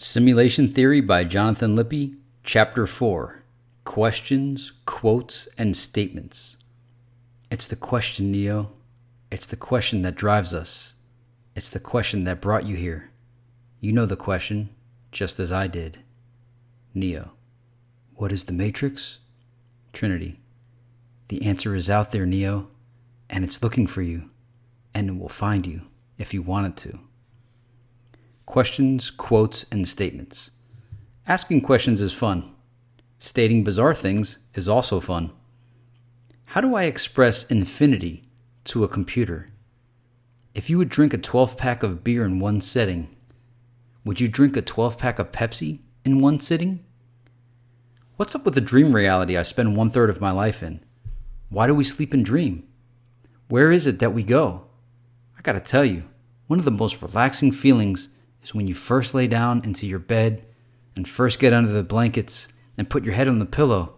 Simulation Theory by Jonathan Lippe, Chapter 4, Questions, Quotes, and Statements. It's the question, Neo. It's the question that drives us. It's the question that brought you here. You know the question, just as I did. Neo. What is the Matrix? Trinity. The answer is out there, Neo, and it's looking for you, and it will find you if you want it to. Questions, quotes, and statements. Asking questions is fun. Stating bizarre things is also fun. How do I express infinity to a computer? If you would drink a 12-pack of beer in one setting, would you drink a 12-pack of Pepsi in one sitting? What's up with the dream reality I spend 1/3 of my life in? Why do we sleep and dream? Where is it that we go? I gotta tell you, one of the most relaxing feelings is when you first lay down into your bed and first get under the blankets and put your head on the pillow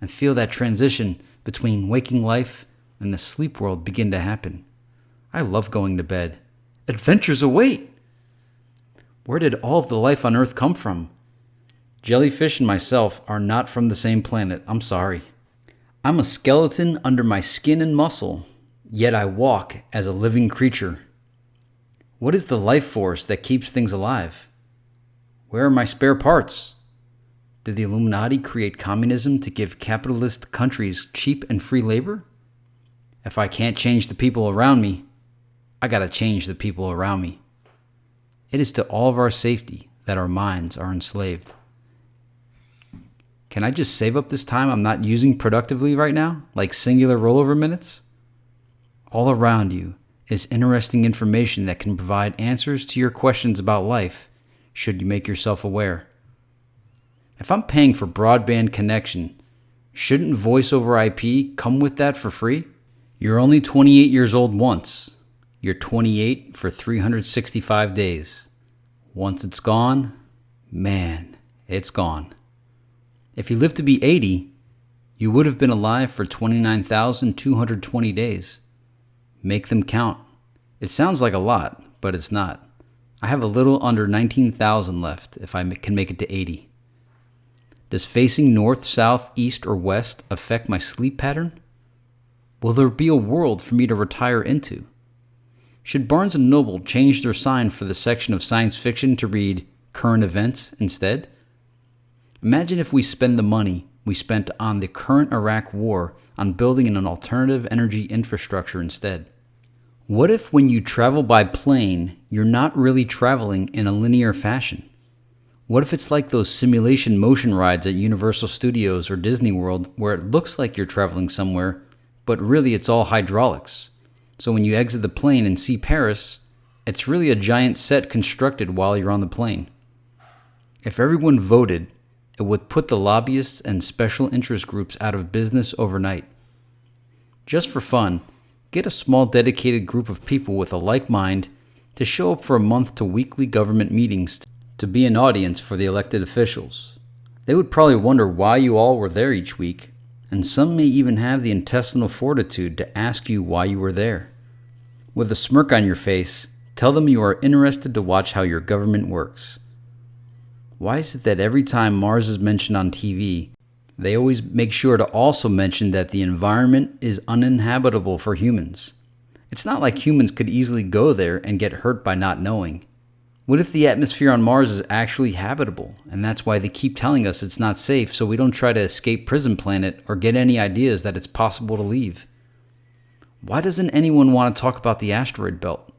and feel that transition between waking life and the sleep world begin to happen. I love going to bed. Adventures await! Where did all of the life on Earth come from? Jellyfish and myself are not from the same planet. I'm sorry. I'm a skeleton under my skin and muscle, yet I walk as a living creature. What is the life force that keeps things alive? Where are my spare parts? Did the Illuminati create communism to give capitalist countries cheap and free labor? If I can't change the people around me, I gotta change the people around me. It is to all of our safety that our minds are enslaved. Can I just save up this time I'm not using productively right now, like singular rollover minutes? All around you is interesting information that can provide answers to your questions about life, should you make yourself aware. If I'm paying for broadband connection, shouldn't voice over IP come with that for free? You're only 28 years old once. You're 28 for 365 days. Once it's gone, man, it's gone. If you live to be 80, you would have been alive for 29,220 days. Make them count. It sounds like a lot, but it's not. I have a little under 19,000 left if I can make it to 80. Does facing north, south, east, or west affect my sleep pattern? Will there be a world for me to retire into? Should Barnes & Noble change their sign for the section of science fiction to read current events instead? Imagine if we spend the money we spent on the current Iraq war on building an alternative energy infrastructure instead. What if when you travel by plane, you're not really traveling in a linear fashion? What if it's like those simulation motion rides at Universal Studios or Disney World where it looks like you're traveling somewhere, but really it's all hydraulics? So when you exit the plane and see Paris, it's really a giant set constructed while you're on the plane. If everyone voted, it would put the lobbyists and special interest groups out of business overnight. Just for fun, get a small dedicated group of people with a like mind to show up for a month to weekly government meetings to be an audience for the elected officials. They would probably wonder why you all were there each week, and some may even have the intestinal fortitude to ask you why you were there. With a smirk on your face, tell them you are interested to watch how your government works. Why is it that every time Mars is mentioned on TV, they always make sure to also mention that the environment is uninhabitable for humans? It's not like humans could easily go there and get hurt by not knowing. What if the atmosphere on Mars is actually habitable, and that's why they keep telling us it's not safe so we don't try to escape Prison Planet or get any ideas that it's possible to leave? Why doesn't anyone want to talk about the asteroid belt?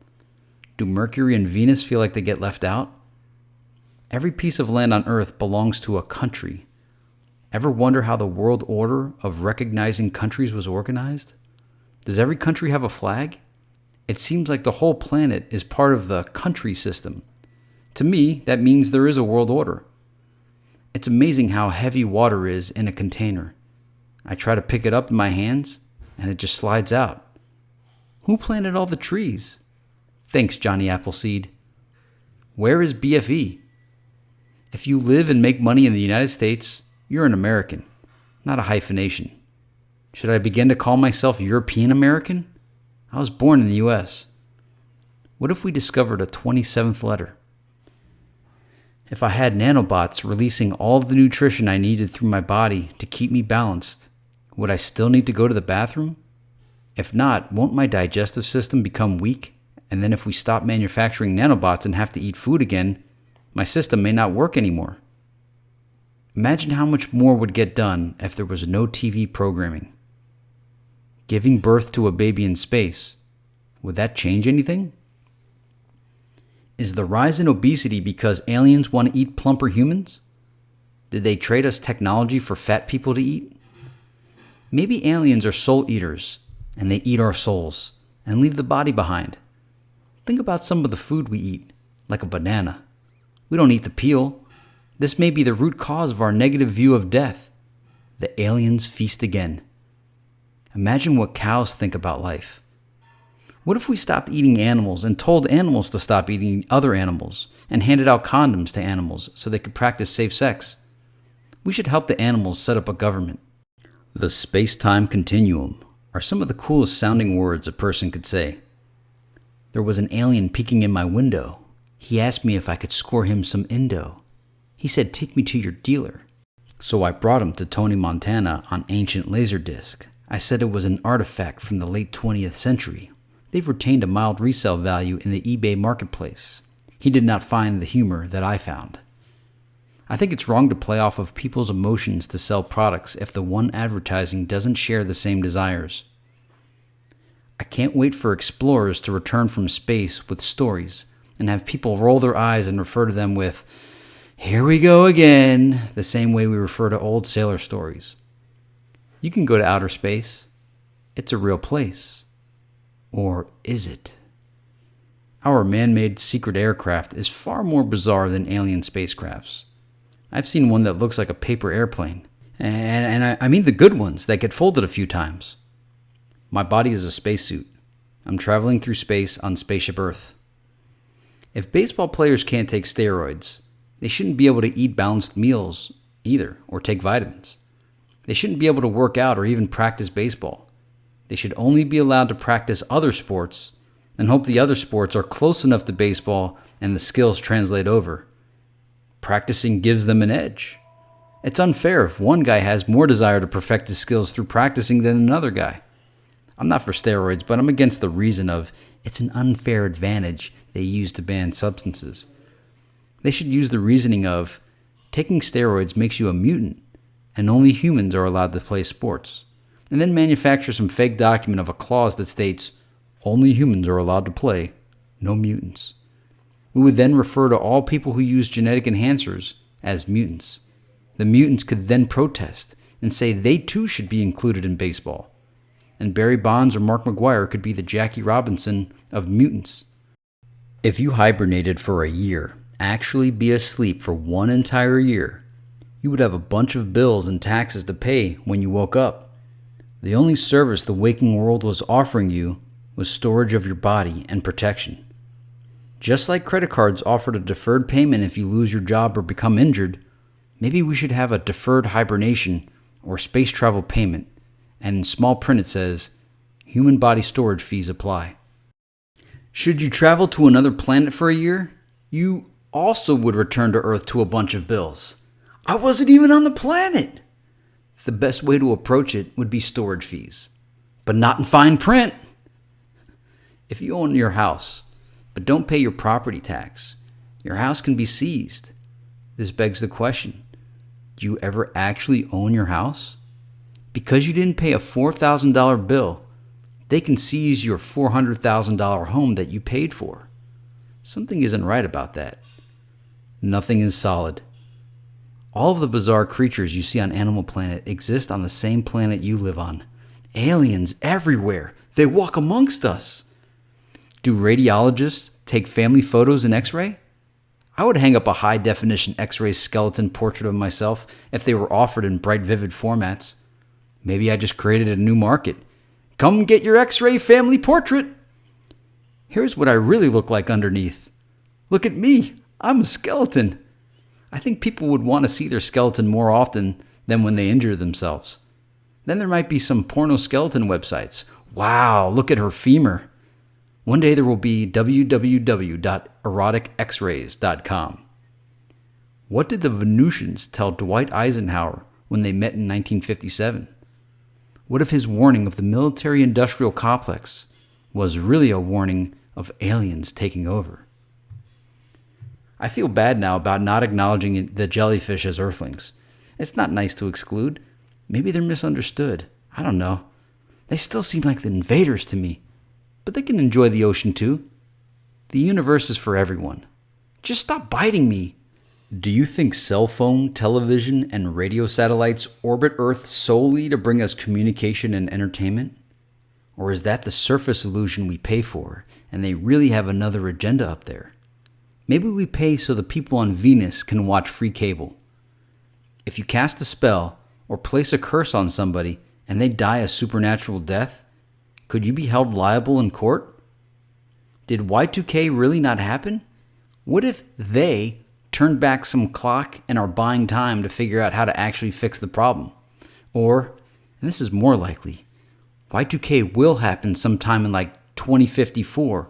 Do Mercury and Venus feel like they get left out? Every piece of land on Earth belongs to a country. Ever wonder how the world order of recognizing countries was organized? Does every country have a flag? It seems like the whole planet is part of the country system. To me, that means there is a world order. It's amazing how heavy water is in a container. I try to pick it up in my hands, and it just slides out. Who planted all the trees? Thanks, Johnny Appleseed. Where is BFE? If you live and make money in the United States, you're an American, not a hyphenation. Should I begin to call myself European American? I was born in the U.S. What if we discovered a 27th letter? If I had nanobots releasing all of the nutrition I needed through my body to keep me balanced, would I still need to go to the bathroom? If not, won't my digestive system become weak? And then if we stop manufacturing nanobots and have to eat food again, my system may not work anymore. Imagine how much more would get done if there was no TV programming. Giving birth to a baby in space, would that change anything? Is the rise in obesity because aliens want to eat plumper humans? Did they trade us technology for fat people to eat? Maybe aliens are soul eaters, and they eat our souls and leave the body behind. Think about some of the food we eat, like a banana. We don't eat the peel. This may be the root cause of our negative view of death. The aliens feast again. Imagine what cows think about life. What if we stopped eating animals and told animals to stop eating other animals and handed out condoms to animals so they could practice safe sex? We should help the animals set up a government. The space-time continuum are some of the coolest sounding words a person could say. There was an alien peeking in my window. He asked me if I could score him some Indo. He said, "Take me to your dealer." So I brought him to Tony Montana on ancient Laserdisc. I said it was an artifact from the late 20th century. They've retained a mild resale value in the eBay marketplace. He did not find the humor that I found. I think it's wrong to play off of people's emotions to sell products if the one advertising doesn't share the same desires. I can't wait for explorers to return from space with stories and have people roll their eyes and refer to them with, "Here we go again," the same way we refer to old sailor stories. You can go to outer space. It's a real place. Or is it? Our man-made secret aircraft is far more bizarre than alien spacecrafts. I've seen one that looks like a paper airplane. And I mean the good ones that get folded a few times. My body is a spacesuit. I'm traveling through space on Spaceship Earth. If baseball players can't take steroids, they shouldn't be able to eat balanced meals either, or take vitamins. They shouldn't be able to work out or even practice baseball. They should only be allowed to practice other sports and hope the other sports are close enough to baseball and the skills translate over. Practicing gives them an edge. It's unfair if one guy has more desire to perfect his skills through practicing than another guy. I'm not for steroids, but I'm against the reason of it's an unfair advantage they use to ban substances. They should use the reasoning of taking steroids makes you a mutant and only humans are allowed to play sports, and then manufacture some fake document of a clause that states only humans are allowed to play, no mutants. We would then refer to all people who use genetic enhancers as mutants. The mutants could then protest and say they too should be included in baseball. And Barry Bonds or Mark McGwire could be the Jackie Robinson of mutants. If you hibernated for a year, actually be asleep for one entire year, you would have a bunch of bills and taxes to pay when you woke up. The only service the waking world was offering you was storage of your body and protection. Just like credit cards offered a deferred payment if you lose your job or become injured, maybe we should have a deferred hibernation or space travel payment. And in small print it says, human body storage fees apply. Should you travel to another planet for a year, you also would return to Earth to a bunch of bills. I wasn't even on the planet. The best way to approach it would be storage fees, but not in fine print. If you own your house, but don't pay your property tax, your house can be seized. This begs the question, do you ever actually own your house? Because you didn't pay a $4,000 bill, they can seize your $400,000 home that you paid for. Something isn't right about that. Nothing is solid. All of the bizarre creatures you see on Animal Planet exist on the same planet you live on. Aliens everywhere. They walk amongst us. Do radiologists take family photos in X-ray? I would hang up a high-definition X-ray skeleton portrait of myself if they were offered in bright, vivid formats. Maybe I just created a new market. Come get your X-ray family portrait. Here's what I really look like underneath. Look at me. I'm a skeleton. I think people would want to see their skeleton more often than when they injure themselves. Then there might be some porno skeleton websites. Wow, look at her femur. One day there will be www.eroticxrays.com. What did the Venusians tell Dwight Eisenhower when they met in 1957? What if his warning of the military-industrial complex was really a warning of aliens taking over? I feel bad now about not acknowledging the jellyfish as Earthlings. It's not nice to exclude. Maybe they're misunderstood. I don't know. They still seem like the invaders to me. But they can enjoy the ocean too. The universe is for everyone. Just stop biting me. Do you think cell phone, television, and radio satellites orbit Earth solely to bring us communication and entertainment? Or is that the surface illusion we pay for, and they really have another agenda up there? Maybe we pay so the people on Venus can watch free cable. If you cast a spell or place a curse on somebody and they die a supernatural death, could you be held liable in court? Did Y2K really not happen? What if they turned back some clock and are buying time to figure out how to actually fix the problem? Or, and this is more likely, Y2K will happen sometime in like 2054,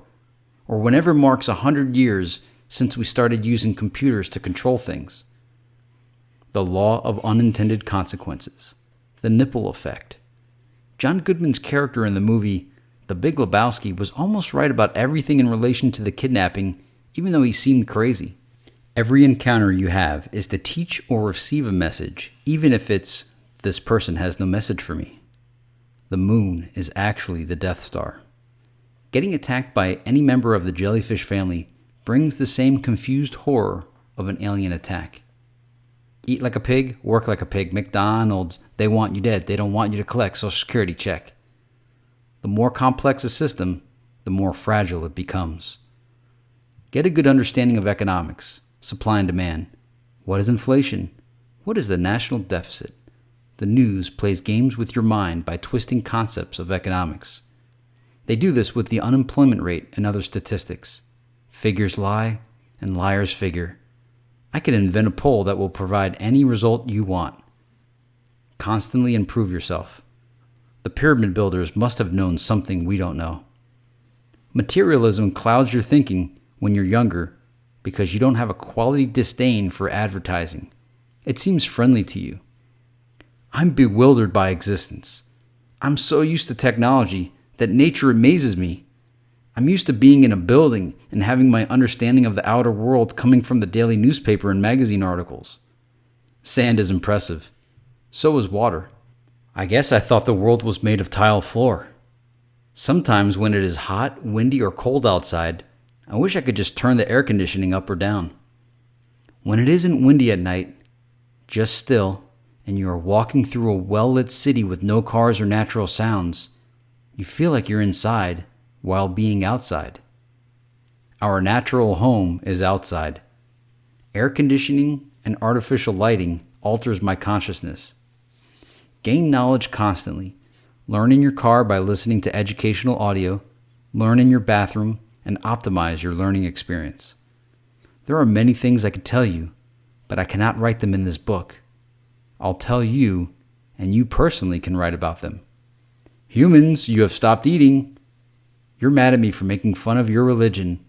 or whenever marks 100 years since we started using computers to control things. The law of unintended consequences. The nipple effect. John Goodman's character in the movie The Big Lebowski was almost right about everything in relation to the kidnapping, even though he seemed crazy. Every encounter you have is to teach or receive a message, even if it's, this person has no message for me. The moon is actually the Death Star. Getting attacked by any member of the jellyfish family brings the same confused horror of an alien attack. Eat like a pig, work like a pig. McDonald's, they want you dead. They don't want you to collect Social Security check. The more complex a system, the more fragile it becomes. Get a good understanding of economics, supply and demand. What is inflation? What is the national deficit? The news plays games with your mind by twisting concepts of economics. They do this with the unemployment rate and other statistics. Figures lie, and liars figure. I could invent a poll that will provide any result you want. Constantly improve yourself. The pyramid builders must have known something we don't know. Materialism clouds your thinking when you're younger because you don't have a quality disdain for advertising. It seems friendly to you. I'm bewildered by existence. I'm so used to technology that nature amazes me. I'm used to being in a building and having my understanding of the outer world coming from the daily newspaper and magazine articles. Sand is impressive. So is water. I guess I thought the world was made of tile floor. Sometimes when it is hot, windy, or cold outside, I wish I could just turn the air conditioning up or down. When it isn't windy at night, just still, and you are walking through a well-lit city with no cars or natural sounds, you feel like you're inside while being outside. Our natural home is outside. Air conditioning and artificial lighting alters my consciousness. Gain knowledge constantly. Learn in your car by listening to educational audio, learn in your bathroom, and optimize your learning experience. There are many things I could tell you, but I cannot write them in this book. I'll tell you, and you personally can write about them. Humans, you have stopped eating. You're mad at me for making fun of your religion,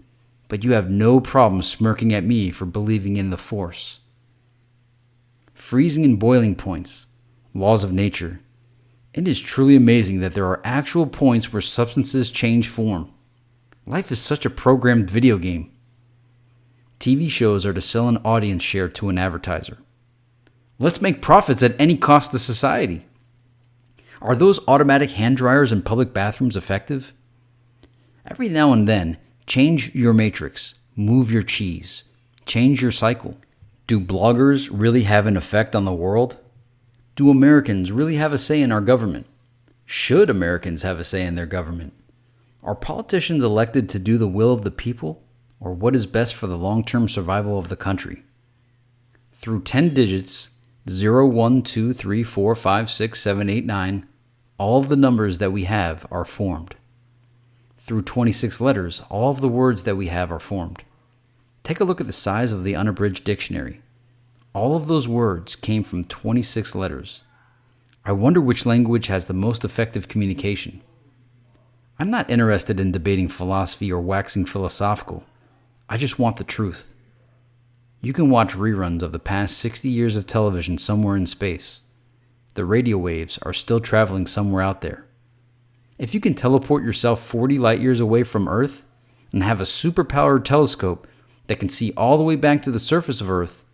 but you have no problem smirking at me for believing in the Force. Freezing and boiling points, laws of nature. It is truly amazing that there are actual points where substances change form. Life is such a programmed video game. TV shows are to sell an audience share to an advertiser. Let's make profits at any cost to society. Are those automatic hand dryers in public bathrooms effective? Every now and then, change your matrix, move your cheese, change your cycle. Do bloggers really have an effect on the world? Do Americans really have a say in our government? Should Americans have a say in their government? Are politicians elected to do the will of the people, or what is best for the long-term survival of the country? Through 10 digits, 0, 1, 2, 3, 4, 5, 6, 7, 8, 9, all of the numbers that we have are formed. Through 26 letters, all of the words that we have are formed. Take a look at the size of the unabridged dictionary. All of those words came from 26 letters. I wonder which language has the most effective communication. I'm not interested in debating philosophy or waxing philosophical. I just want the truth. You can watch reruns of the past 60 years of television somewhere in space. The radio waves are still traveling somewhere out there. If you can teleport yourself 40 light years away from Earth and have a superpowered telescope that can see all the way back to the surface of Earth,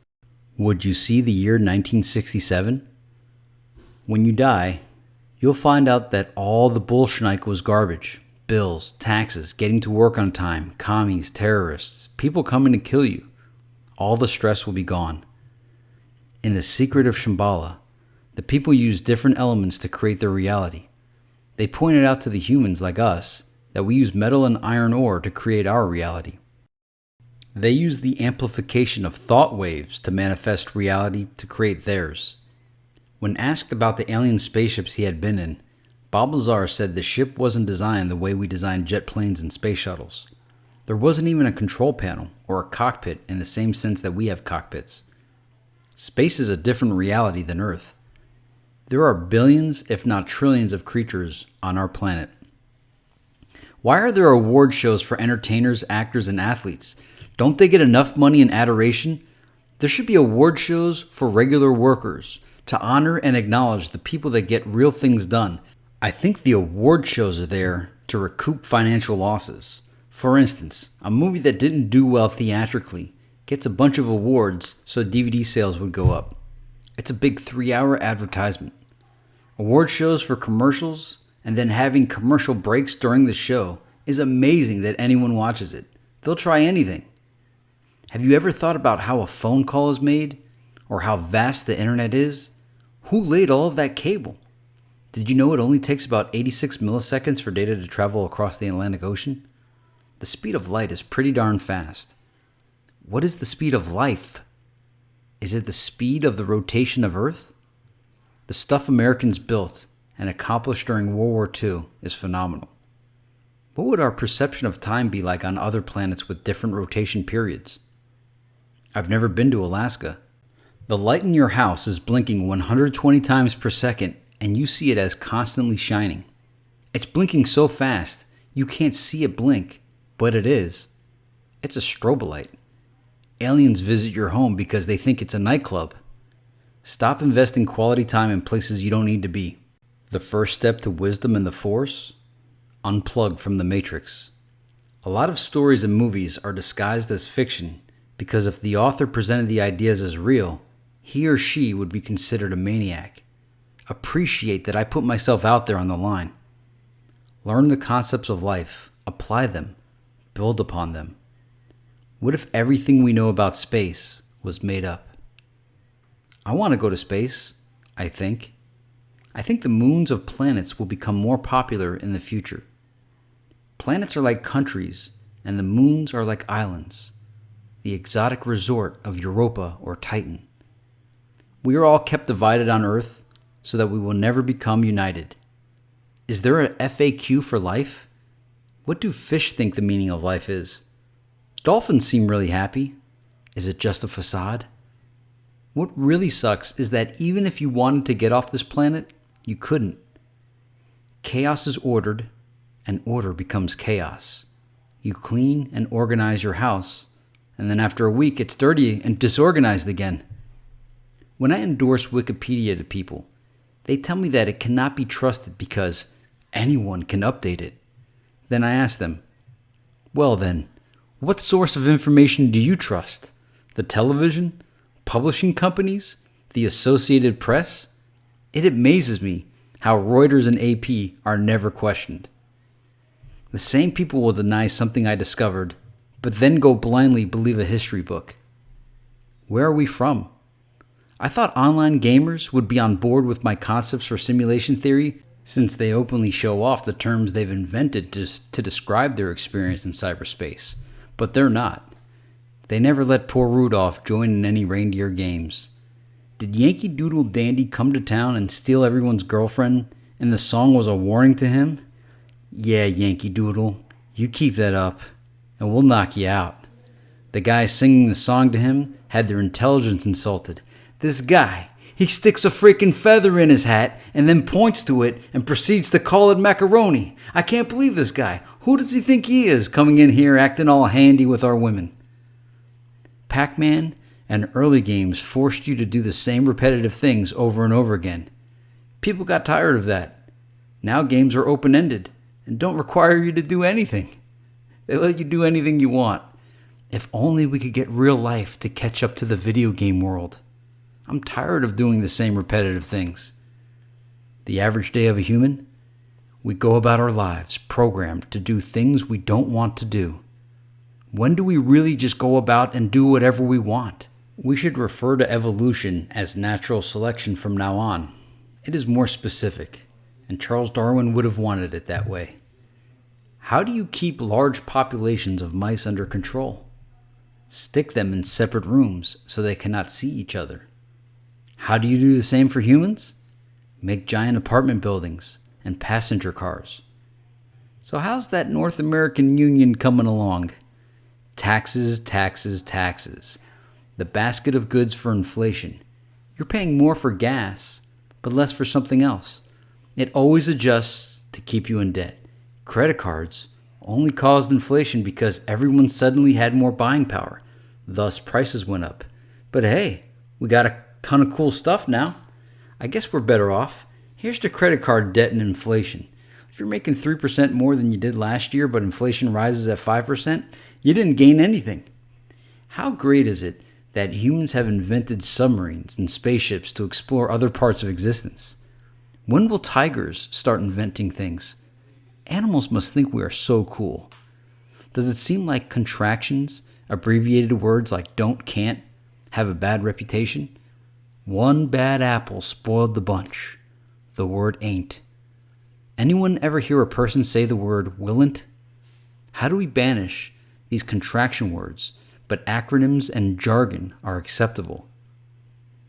would you see the year 1967? When you die, you'll find out that all the bullshit was garbage. Bills, taxes, getting to work on time, commies, terrorists, people coming to kill you. All the stress will be gone. In the secret of Shambhala, the people use different elements to create their reality. They pointed out to the humans like us that we use metal and iron ore to create our reality. They use the amplification of thought waves to manifest reality to create theirs. When asked about the alien spaceships he had been in, Bob Lazar said the ship wasn't designed the way we design jet planes and space shuttles. There wasn't even a control panel or a cockpit in the same sense that we have cockpits. Space is a different reality than Earth. There are billions, if not trillions, of creatures on our planet. Why are there award shows for entertainers, actors, and athletes? Don't they get enough money and adoration? There should be award shows for regular workers to honor and acknowledge the people that get real things done. I think the award shows are there to recoup financial losses. For instance, a movie that didn't do well theatrically gets a bunch of awards so DVD sales would go up. It's a big 3-hour advertisement. Award shows for commercials and then having commercial breaks during the show is amazing that anyone watches it. They'll try anything. Have you ever thought about how a phone call is made? Or how vast the internet is? Who laid all of that cable? Did you know it only takes about 86 milliseconds for data to travel across the Atlantic Ocean? The speed of light is pretty darn fast. What is the speed of life? Is it the speed of the rotation of Earth? The stuff Americans built and accomplished during World War II is phenomenal. What would our perception of time be like on other planets with different rotation periods? I've never been to Alaska. The light in your house is blinking 120 times per second and you see it as constantly shining. It's blinking so fast you can't see it blink, but it is. It's a strobe light. Aliens visit your home because they think it's a nightclub. Stop investing quality time in places you don't need to be. The first step to wisdom and the Force? Unplug from the Matrix. A lot of stories and movies are disguised as fiction because if the author presented the ideas as real, he or she would be considered a maniac. Appreciate that I put myself out there on the line. Learn the concepts of life, apply them, build upon them. What if everything we know about space was made up? I want to go to space, I think. I think the moons of planets will become more popular in the future. Planets are like countries, and the moons are like islands, the exotic resort of Europa or Titan. We are all kept divided on Earth so that we will never become united. Is there an FAQ for life? What do fish think the meaning of life is? Dolphins seem really happy. Is it just a facade? What really sucks is that even if you wanted to get off this planet, you couldn't. Chaos is ordered, and order becomes chaos. You clean and organize your house, and then after a week it's dirty and disorganized again. When I endorse Wikipedia to people, they tell me that it cannot be trusted because anyone can update it. Then I ask them, well then, what source of information do you trust? The television? Publishing companies? The Associated Press? It amazes me how Reuters and AP are never questioned. The same people will deny something I discovered, but then go blindly believe a history book. Where are we from? I thought online gamers would be on board with my concepts for simulation theory since they openly show off the terms they've invented to describe their experience in cyberspace. But they're not. They never let poor Rudolph join in any reindeer games. Did Yankee Doodle Dandy come to town and steal everyone's girlfriend and the song was a warning to him? Yeah, Yankee Doodle, you keep that up and we'll knock you out. The guys singing the song to him had their intelligence insulted. This guy, he sticks a freaking feather in his hat and then points to it and proceeds to call it macaroni. I can't believe this guy. Who does he think he is coming in here acting all handy with our women? Pac-Man and early games forced you to do the same repetitive things over and over again. People got tired of that. Now games are open-ended and don't require you to do anything. They let you do anything you want. If only we could get real life to catch up to the video game world. I'm tired of doing the same repetitive things. The average day of a human, we go about our lives programmed to do things we don't want to do. When do we really just go about and do whatever we want? We should refer to evolution as natural selection from now on. It is more specific, and Charles Darwin would have wanted it that way. How do you keep large populations of mice under control? Stick them in separate rooms so they cannot see each other. How do you do the same for humans? Make giant apartment buildings and passenger cars. So how's that North American Union coming along? Taxes, taxes, taxes. The basket of goods for inflation. You're paying more for gas, but less for something else. It always adjusts to keep you in debt. Credit cards only caused inflation because everyone suddenly had more buying power. Thus, prices went up. But hey, we got a ton of cool stuff now. I guess we're better off. Here's the credit card debt and inflation. If you're making 3% more than you did last year, but inflation rises at 5%, you didn't gain anything. How great is it that humans have invented submarines and spaceships to explore other parts of existence? When will tigers start inventing things? Animals must think we are so cool. Does it seem like contractions, abbreviated words like don't, can't, have a bad reputation? One bad apple spoiled the bunch. The word ain't. Anyone ever hear a person say the word willn't? How do we banish these contraction words, but acronyms and jargon are acceptable?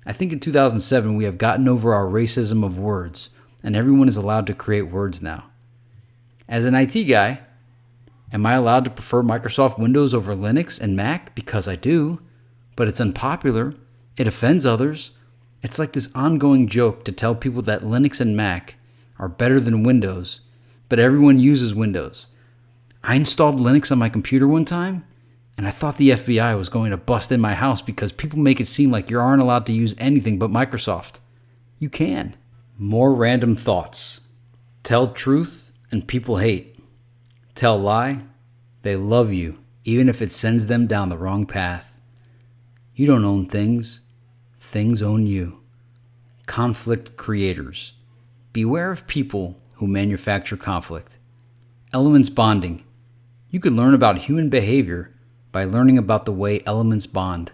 I think in 2007 we have gotten over our racism of words, and everyone is allowed to create words now. As an IT guy, am I allowed to prefer Microsoft Windows over Linux and Mac? Because I do, but it's unpopular. It offends others. It's like this ongoing joke to tell people that Linux and Mac are better than Windows, but everyone uses Windows. I installed Linux on my computer one time, and I thought the FBI was going to bust in my house because people make it seem like you aren't allowed to use anything but Microsoft. You can. More random thoughts. Tell truth and people hate. Tell lie, they love you, even if it sends them down the wrong path. You don't own things. Things own you. Conflict creators. Beware of people who manufacture conflict. Elements bonding. You could learn about human behavior by learning about the way elements bond.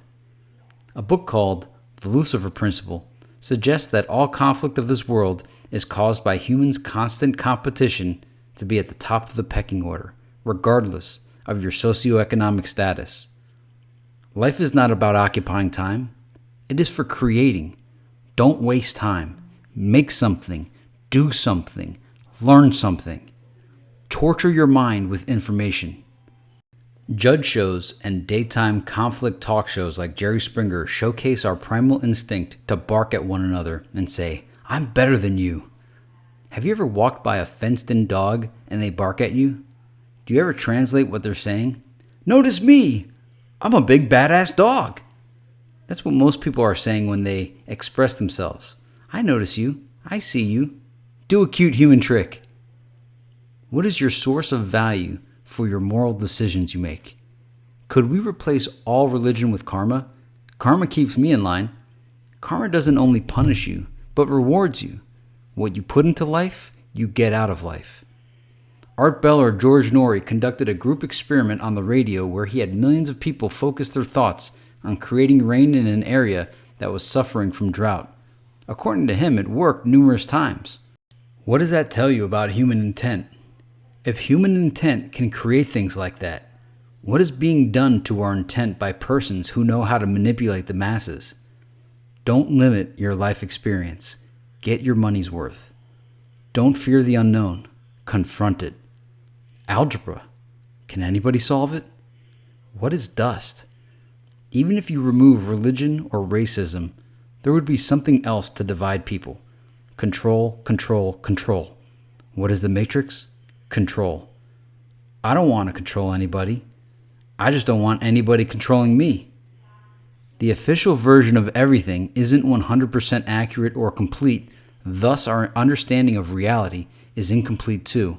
A book called The Lucifer Principle suggests that all conflict of this world is caused by humans' constant competition to be at the top of the pecking order, regardless of your socioeconomic status. Life is not about occupying time. It is for creating. Don't waste time. Make something. Do something. Learn something. Torture your mind with information. Judge shows and daytime conflict talk shows like Jerry Springer showcase our primal instinct to bark at one another and say, "I'm better than you." Have you ever walked by a fenced-in dog and they bark at you? Do you ever translate what they're saying? "Notice me! I'm a big badass dog." That's what most people are saying when they express themselves. I notice you. I see you. Do a cute human trick. What is your source of value for your moral decisions you make? Could we replace all religion with karma? Karma keeps me in line. Karma doesn't only punish you, but rewards you. What you put into life, you get out of life. Art Bell or George Norrie conducted a group experiment on the radio where he had millions of people focus their thoughts on creating rain in an area that was suffering from drought. According to him, it worked numerous times. What does that tell you about human intent? If human intent can create things like that, what is being done to our intent by persons who know how to manipulate the masses? Don't limit your life experience. Get your money's worth. Don't fear the unknown. Confront it. Algebra. Can anybody solve it? What is dust? Even if you remove religion or racism, there would be something else to divide people. Control, control, control. What is the matrix? Control. I don't want to control anybody. I just don't want anybody controlling me. The official version of everything isn't 100% accurate or complete, thus our understanding of reality is incomplete too.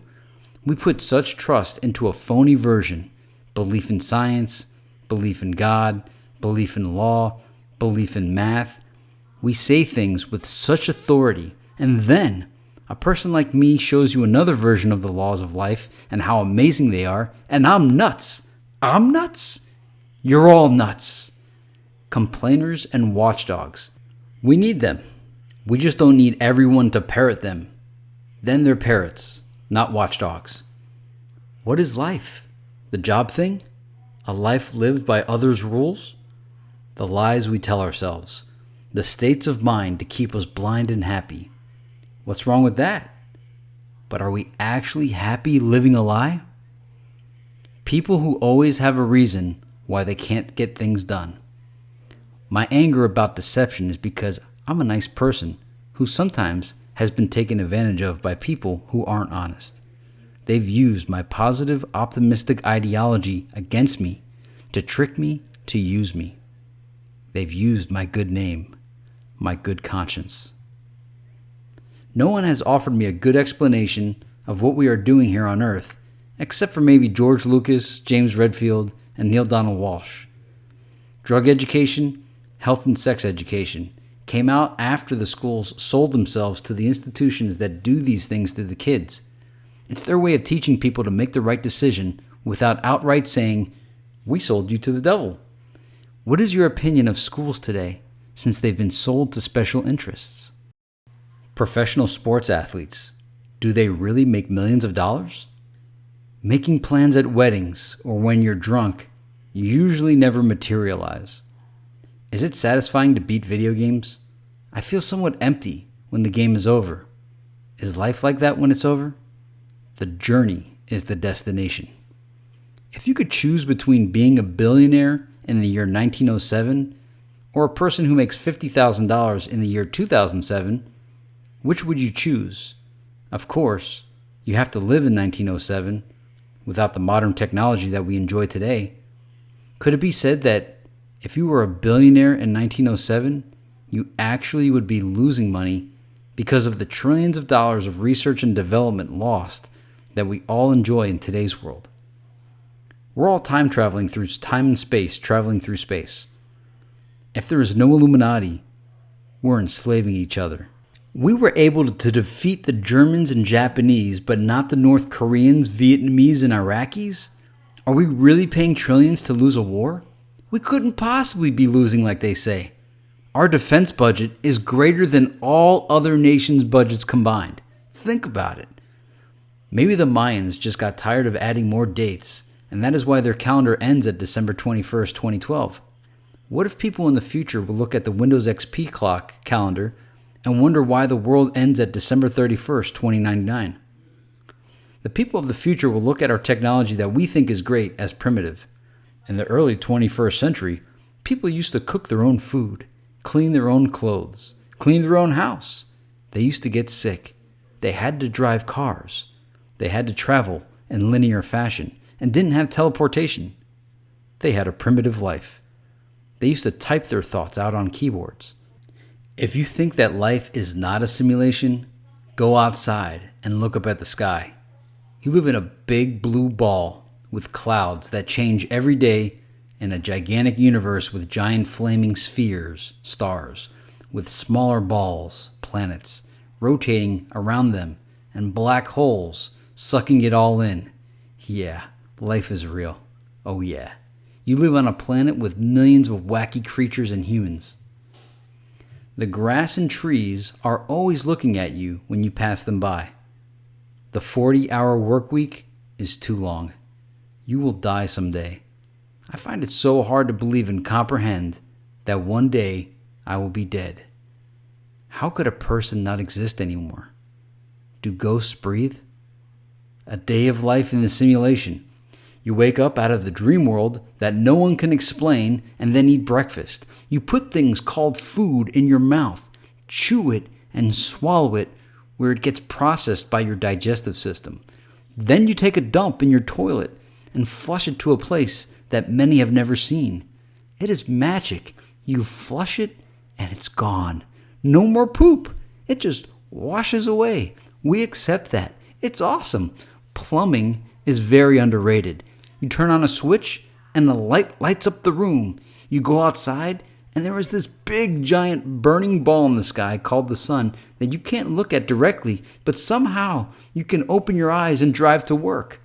We put such trust into a phony version, belief in science, belief in God, belief in law, belief in math. We say things with such authority, and then a person like me shows you another version of the laws of life and how amazing they are, and I'm nuts. I'm nuts? You're all nuts. Complainers and watchdogs. We need them. We just don't need everyone to parrot them. Then they're parrots, not watchdogs. What is life? The job thing? A life lived by others' rules? The lies we tell ourselves. The states of mind to keep us blind and happy. What's wrong with that? But are we actually happy living a lie? People who always have a reason why they can't get things done. My anger about deception is because I'm a nice person who sometimes has been taken advantage of by people who aren't honest. They've used my positive, optimistic ideology against me to trick me, to use me. They've used my good name, my good conscience. No one has offered me a good explanation of what we are doing here on Earth, except for maybe George Lucas, James Redfield, and Neil Donald Walsh. Drug education, health and sex education came out after the schools sold themselves to the institutions that do these things to the kids. It's their way of teaching people to make the right decision without outright saying, "We sold you to the devil." What is your opinion of schools today since they've been sold to special interests? Professional sports athletes, do they really make millions of dollars? Making plans at weddings or when you're drunk usually never materialize. Is it satisfying to beat video games? I feel somewhat empty when the game is over. Is life like that when it's over? The journey is the destination. If you could choose between being a billionaire in the year 1907 or a person who makes $50,000 in the year 2007, which would you choose? Of course, you have to live in 1907 without the modern technology that we enjoy today. Could it be said that if you were a billionaire in 1907, you actually would be losing money because of the trillions of dollars of research and development lost that we all enjoy in today's world? We're all time traveling through time and space, traveling through space. If there is no Illuminati, we're enslaving each other. We were able to defeat the Germans and Japanese, but not the North Koreans, Vietnamese, and Iraqis? Are we really paying trillions to lose a war? We couldn't possibly be losing like they say. Our defense budget is greater than all other nations' budgets combined. Think about it. Maybe the Mayans just got tired of adding more dates, and that is why their calendar ends at December 21st, 2012. What if people in the future will look at the Windows XP clock calendar and wonder why the world ends at December 31st, 2099? The people of the future will look at our technology that we think is great as primitive. In the early 21st century, people used to cook their own food, clean their own clothes, clean their own house. They used to get sick. They had to drive cars. They had to travel in linear fashion and didn't have teleportation. They had a primitive life. They used to type their thoughts out on keyboards. If you think that life is not a simulation, go outside and look up at the sky. You live in a big blue ball with clouds that change every day in a gigantic universe with giant flaming spheres, stars, with smaller balls, planets, rotating around them, and black holes sucking it all in. Yeah, life is real. Oh yeah. You live on a planet with millions of wacky creatures and humans. The grass and trees are always looking at you when you pass them by. The 40-hour work week is too long. You will die someday. I find it so hard to believe and comprehend that one day I will be dead. How could a person not exist anymore? Do ghosts breathe? A day of life in the simulation. You wake up out of the dream world that no one can explain and then eat breakfast. You put things called food in your mouth, chew it, and swallow it where it gets processed by your digestive system. Then you take a dump in your toilet and flush it to a place that many have never seen. It is magic. You flush it and it's gone. No more poop. It just washes away. We accept that. It's awesome. Plumbing is very underrated. You turn on a switch and the light lights up the room. You go outside and there is this big giant burning ball in the sky called the sun that you can't look at directly, but somehow you can open your eyes and drive to work.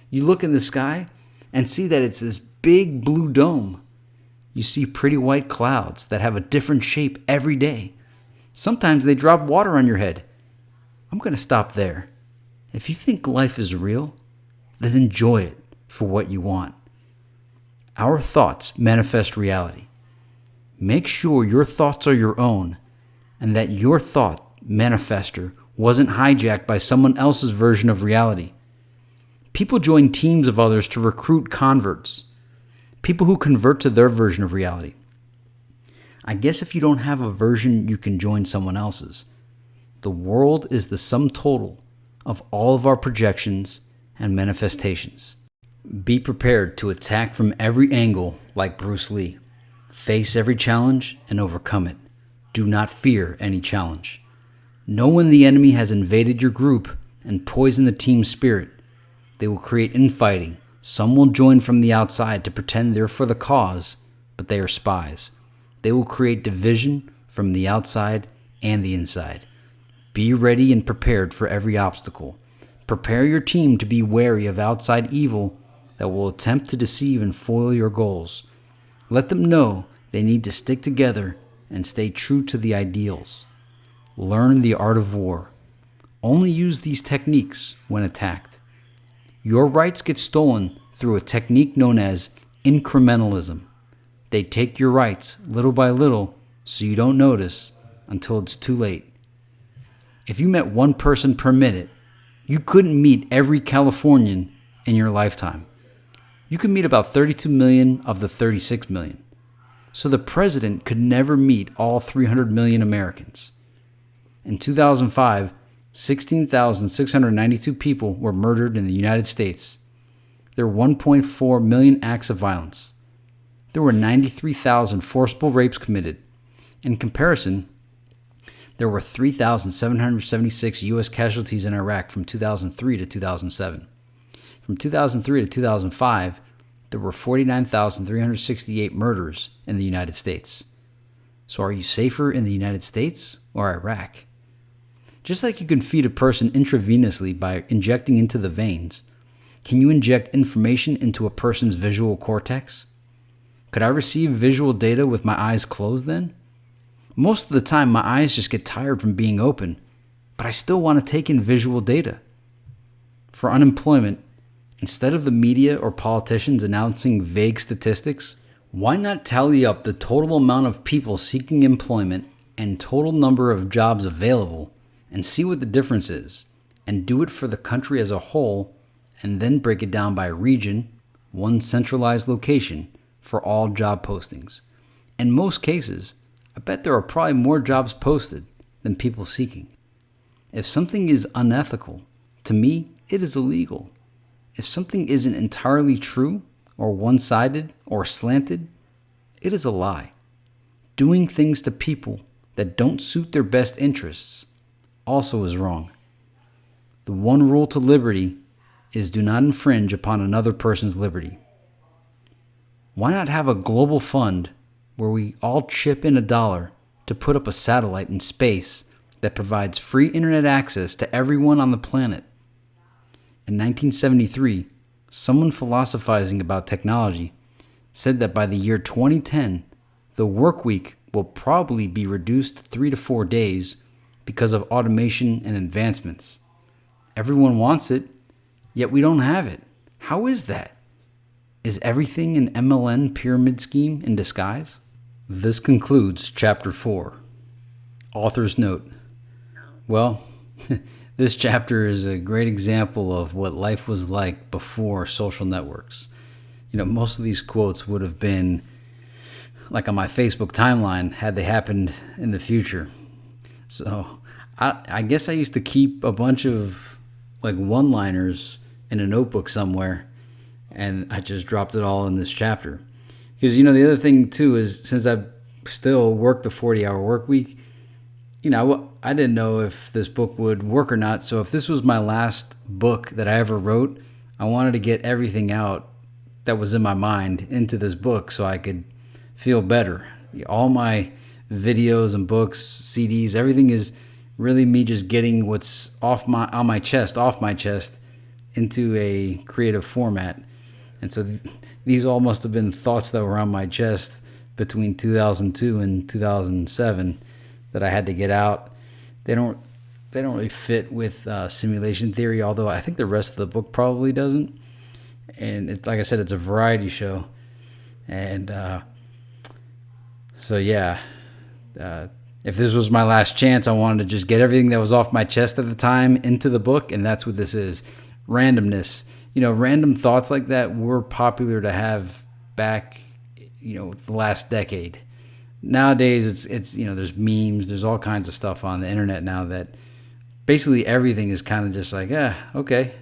You look in the sky and see that it's this big blue dome. You see pretty white clouds that have a different shape every day. Sometimes they drop water on your head. I'm going to stop there. If you think life is real, then enjoy it for what you want. Our thoughts manifest reality. Make sure your thoughts are your own and that your thought manifester wasn't hijacked by someone else's version of reality. People join teams of others to recruit converts, people who convert to their version of reality. I guess if you don't have a version, you can join someone else's. The world is the sum total of all of our projections and manifestations. Be prepared to attack from every angle like Bruce Lee. Face every challenge and overcome it. Do not fear any challenge. Know when the enemy has invaded your group and poisoned the team spirit. They will create infighting. Some will join from the outside to pretend they're for the cause, but they are spies. They will create division from the outside and the inside. Be ready and prepared for every obstacle. Prepare your team to be wary of outside evil that will attempt to deceive and foil your goals. Let them know they need to stick together and stay true to the ideals. Learn the art of war. Only use these techniques when attacked. Your rights get stolen through a technique known as incrementalism. They take your rights little by little so you don't notice until it's too late. If you met one person per minute, you couldn't meet every Californian in your lifetime. You could meet about 32 million of the 36 million. So the president could never meet all 300 million Americans. In 2005, 16,692 people were murdered in the United States. There were 1.4 million acts of violence. There were 93,000 forcible rapes committed. In comparison, there were 3,776 U.S. casualties in Iraq from 2003 to 2007. From 2003 to 2005, there were 49,368 murders in the United States. So are you safer in the United States or Iraq? Just like you can feed a person intravenously by injecting into the veins, can you inject information into a person's visual cortex? Could I receive visual data with my eyes closed then? Most of the time, my eyes just get tired from being open, but I still want to take in visual data. For unemployment, instead of the media or politicians announcing vague statistics, why not tally up the total amount of people seeking employment and total number of jobs available and see what the difference is, and do it for the country as a whole, and then break it down by region, one centralized location for all job postings. In most cases, I bet there are probably more jobs posted than people seeking. If something is unethical, to me, it is illegal. If something isn't entirely true, or one-sided, or slanted, it is a lie. Doing things to people that don't suit their best interests also is wrong. The one rule to liberty is do not infringe upon another person's liberty. Why not have a global fund where we all chip in $1 to put up a satellite in space that provides free internet access to everyone on the planet? In 1973, someone philosophizing about technology said that by the year 2010, the work week will probably be reduced to 3 to 4 days because of automation and advancements. Everyone wants it, yet we don't have it. How is that? Is everything an MLN pyramid scheme in disguise? This concludes Chapter 4. Author's note. Well, this chapter is a great example of what life was like before social networks. Most of these quotes would have been like on my Facebook timeline had they happened in the future. So I guess I used to keep a bunch of like one-liners in a notebook somewhere, and I just dropped it all in this chapter. Because, the other thing too is since I've still work the 40-hour work week. I didn't know if this book would work or not. So if this was my last book that I ever wrote, I wanted to get everything out that was in my mind into this book so I could feel better. All my videos and books, CDs, everything is really me just getting what's off my chest into a creative format. And so these all must have been thoughts that were on my chest between 2002 and 2007 that I had to get out. They don't really fit with simulation theory, although I think the rest of the book probably doesn't. And like I said, it's a variety show. And so yeah, if this was my last chance, I wanted to just get everything that was off my chest at the time into the book, and that's what this is. Randomness. Random thoughts like that were popular to have back, the last decade. Nowadays, it's there's memes, there's all kinds of stuff on the internet now that basically everything is kind of just like, okay.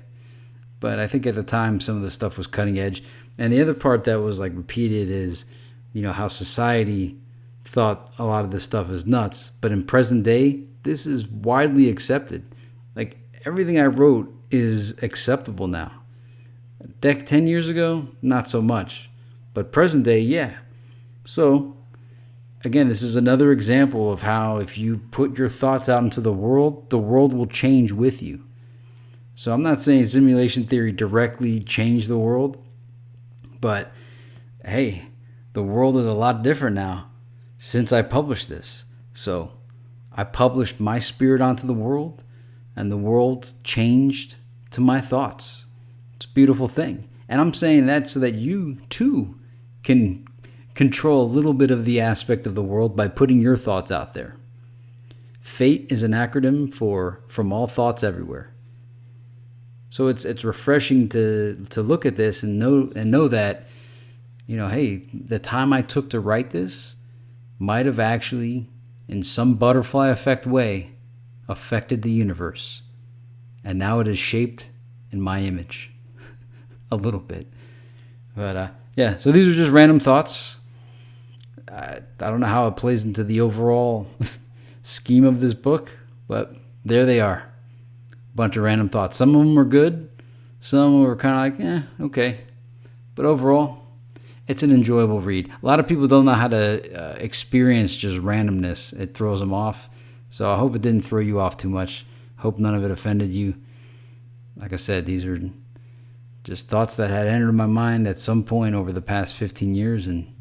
But I think at the time, some of the stuff was cutting edge. And the other part that was like repeated is, how society thought a lot of this stuff is nuts. But in present day, this is widely accepted. Like everything I wrote is acceptable now. 10 years ago, not so much. But present day, yeah. So again, this is another example of how if you put your thoughts out into the world will change with you. So I'm not saying simulation theory directly changed the world, but hey, the world is a lot different now since I published this. So I published my spirit onto the world, and the world changed to my thoughts. It's a beautiful thing. And I'm saying that so that you too can control a little bit of the aspect of the world by putting your thoughts out there. FATE is an acronym for From All Thoughts Everywhere. So it's refreshing to look at this and know that, hey, the time I took to write this might have actually, in some butterfly effect way, affected the universe. And now it is shaped in my image. A little bit. But yeah, so these are just random thoughts. I don't know how it plays into the overall scheme of this book, but there they are. A bunch of random thoughts. Some of them are good. Some were kind of like, okay. But overall, it's an enjoyable read. A lot of people don't know how to experience just randomness. It throws them off. So I hope it didn't throw you off too much. Hope none of it offended you. Like I said, these are just thoughts that had entered my mind at some point over the past 15 years, and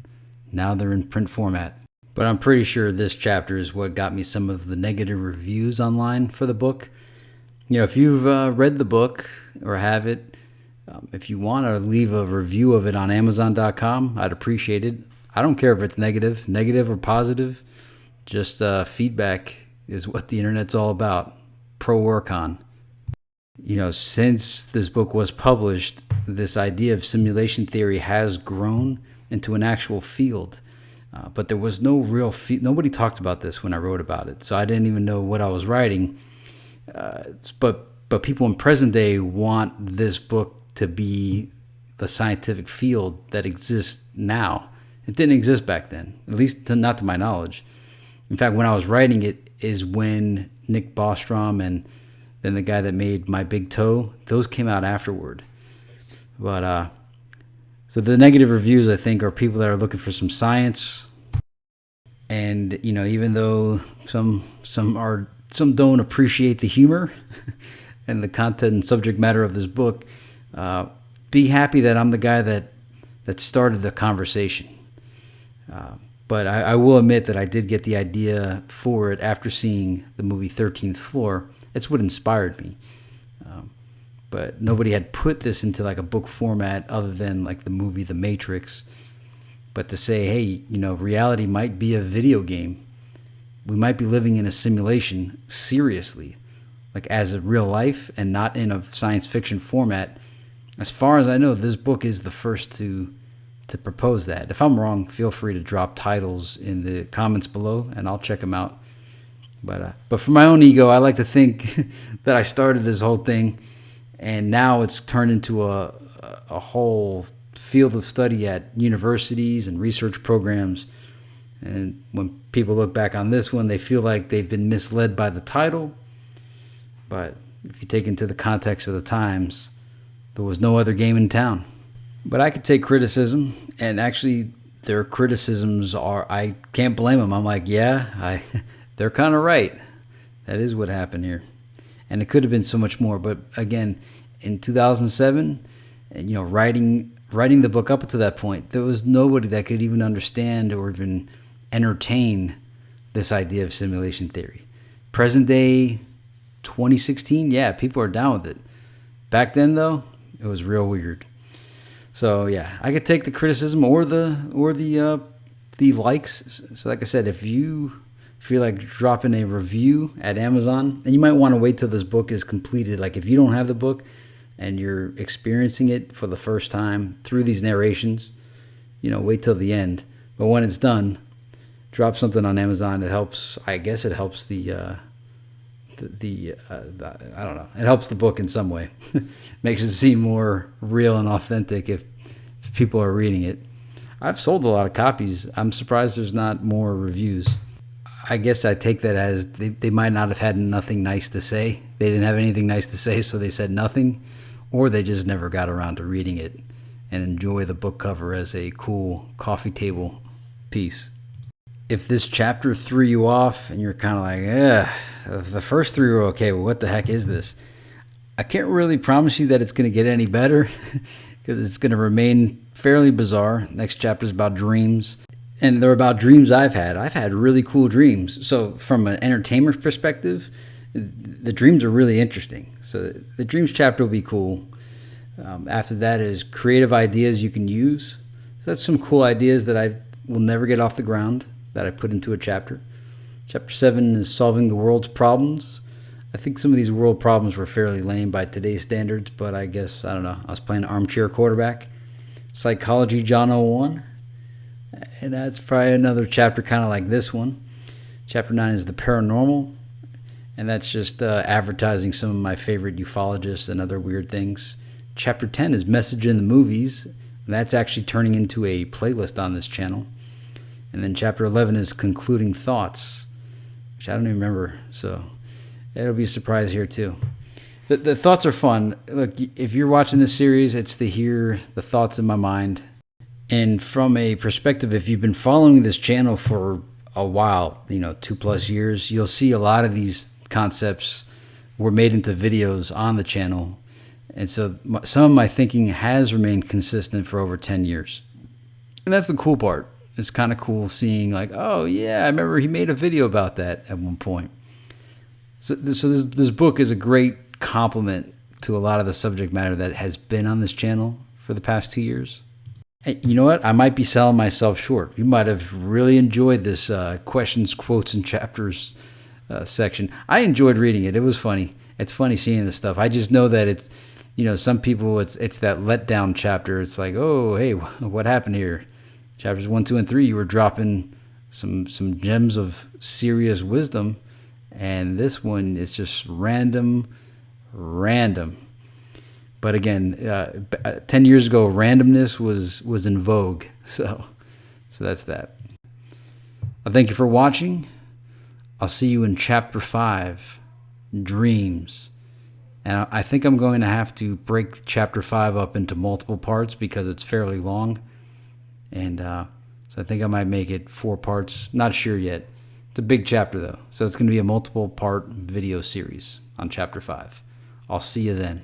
now they're in print format. But I'm pretty sure this chapter is what got me some of the negative reviews online for the book. If you've read the book or have it, if you want to leave a review of it on Amazon.com, I'd appreciate it. I don't care if it's negative or positive. Just feedback is what the internet's all about. Pro or con. Since this book was published, this idea of simulation theory has grown into an actual field. But there was no real nobody talked about this when I wrote about it. So I didn't even know what I was writing. But people in present day want this book to be the scientific field that exists now. It didn't exist back then, at least not to my knowledge. In fact, when I was writing it is when Nick Bostrom and then the guy that made My Big Toe, those came out afterward. But so the negative reviews, I think, are people that are looking for some science. And even though some don't appreciate the humor and the content and subject matter of this book, be happy that I'm the guy that started the conversation. But I will admit that I did get the idea for it after seeing the movie 13th Floor. It's what inspired me. But nobody had put this into like a book format other than like the movie The Matrix. But to say, hey, reality might be a video game. We might be living in a simulation seriously, like as a real life and not in a science fiction format. As far as I know, this book is the first to propose that. If I'm wrong, feel free to drop titles in the comments below and I'll check them out. But for my own ego, I like to think that I started this whole thing and now it's turned into a whole field of study at universities and research programs. And when people look back on this one, they feel like they've been misled by the title. But if you take into the context of the times, there was no other game in town. But I could take criticism, and actually their criticisms are, I can't blame them. I'm like, yeah, they're kind of right. That is what happened here. And it could have been so much more. But again, in 2007, and writing the book up to that point, there was nobody that could even understand or even entertain this idea of simulation theory. Present day 2016, yeah, people are down with it. Back then, though, it was real weird. So yeah, I could take the criticism or the likes. So like I said, if you feel like dropping a review at Amazon, and you might want to wait till this book is completed. Like if you don't have the book and you're experiencing it for the first time through these narrations, wait till the end. But when it's done, drop something on Amazon. It helps. I guess it helps the I don't know. It helps the book in some way. Makes it seem more real and authentic if people are reading it. I've sold a lot of copies. I'm surprised there's not more reviews. I guess I take that as they might not have had nothing nice to say. They didn't have anything nice to say, so they said nothing, or they just never got around to reading it and enjoy the book cover as a cool coffee table piece. If this chapter threw you off and you're kind of like, the first three were okay, well, what the heck is this? I can't really promise you that it's going to get any better because it's going to remain fairly bizarre. Next chapter is about dreams, and they're about dreams I've had. I've had really cool dreams. So from an entertainment perspective, the dreams are really interesting. So the dreams chapter will be cool. After that is creative ideas you can use. So that's some cool ideas that I will never get off the ground that I put into a chapter. Chapter 7 is solving the world's problems. I think some of these world problems were fairly lame by today's standards, but I guess, I don't know, I was playing armchair quarterback. Psychology John 01. And that's probably another chapter kind of like this one. Chapter 9 is the paranormal. And that's just advertising some of my favorite ufologists and other weird things. Chapter 10 is message in the movies. And that's actually turning into a playlist on this channel. And then chapter 11 is concluding thoughts, which I don't even remember. So it'll be a surprise here too. The thoughts are fun. Look, if you're watching this series, it's to hear the thoughts in my mind. And from a perspective, if you've been following this channel for a while, 2+ years, you'll see a lot of these concepts were made into videos on the channel. And so some of my thinking has remained consistent for over 10 years. And that's the cool part. It's kind of cool seeing like, oh yeah, I remember he made a video about that at one point. So this book is a great complement to a lot of the subject matter that has been on this channel for the past 2 years. Hey, you know what? I might be selling myself short. You might have really enjoyed this questions, quotes, and chapters section. I enjoyed reading it. It was funny. It's funny seeing this stuff. I just know that it's, some people, it's that letdown chapter. It's like, oh, hey, what happened here? Chapters 1, 2, and 3, you were dropping some gems of serious wisdom, and this one is just random. But again, 10 years ago, randomness was in vogue, so that's that. I thank you for watching. I'll see you in chapter 5, dreams. And I think I'm going to have to break chapter 5 up into multiple parts because it's fairly long. And so I think I might make it 4 parts. Not sure yet. It's a big chapter, though. So it's going to be a multiple part video series on chapter 5. I'll see you then.